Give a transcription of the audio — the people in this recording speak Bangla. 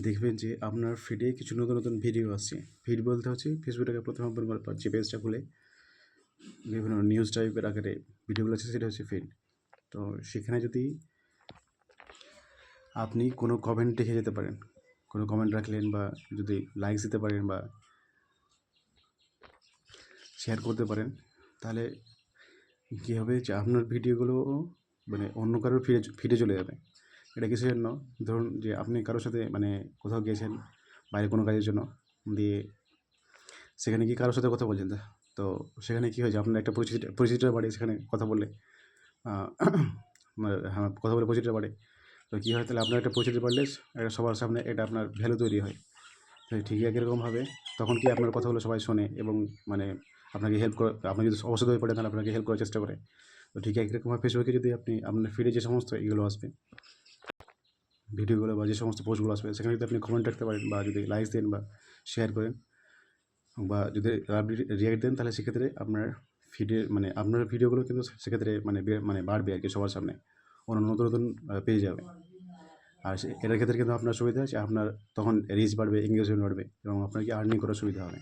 দেখবেন যে আপনার ফিডে কিছু নতুন নতুন ভিডিও আসছে। ফিড বলতে হচ্ছে ফেসবুকটাকে প্রথমে ওপেন করার পর যে পেজটা খুলে বিভিন্ন নিউজ টাইপের আকারে ভিডিওগুলো আছে সেটা হচ্ছে ফিড। তো সেখানে যদি আপনি কোনো কমেন্ট রেখে যেতে পারেন, কোনো কমেন্ট রাখলেন বা যদি লাইকস দিতে পারেন বা শেয়ার করতে পারেন, তাহলে কী হবে যে আপনার ভিডিওগুলো মানে অন্য কারোর ফিডে চলে যাবে। এটা কিসের জন্য? ধরুন যে আপনি কারোর সাথে মানে কোথাও গিয়েছেন বাইরে কোনো কাজের জন্য, দিয়ে সেখানে গিয়ে কারোর সাথে কথা বলছেন, তো সেখানে কী হয় যে আপনার একটা পরিচিতিটা বাড়ে সেখানে কথা বললে, হ্যাঁ, কথা বলে পরিচিতিটা বাড়ে। তো কী হয়, তাহলে আপনার একটা পরিচিতি বাড়লে এটা সবার সামনে এটা আপনার ভ্যালু তৈরি হয়। তো ঠিক একই রকমভাবে তখন কি আপনার কথাগুলো সবাই শোনে এবং মানে আপনাকে হেল্প করে, আপনি যদি অসুস্থ হয়ে পড়েন তাহলে আপনাকে হেল্প করার চেষ্টা করে। তো ঠিক একই রকমভাবে ফেসবুকে যদি আপনি আপনার ফিডে যে সমস্ত এগুলো আসবে ভিডিওগুলো বা যে সমস্ত পোস্টগুলো আসবে সেখানে যদি আপনি কমেন্ট রাখতে পারেন বা যদি লাইকস দেন বা শেয়ার করেন বা যদি আপনি রিয়াক্ট দেন, তাহলে সেক্ষেত্রে আপনার ফিডে মানে আপনার ভিডিওগুলো কিন্তু সেক্ষেত্রে মানে বাড়বে আর কি সবার সামনে, অন্য নতুন নতুন পেয়ে যাবে। আর এটার ক্ষেত্রে কিন্তু আপনার সুবিধা আছে, আপনার তখন রিচ বাড়বে, এঙ্গেজমেন্ট বাড়বে এবং আপনার কি আর্নিং করার সুবিধা হবে।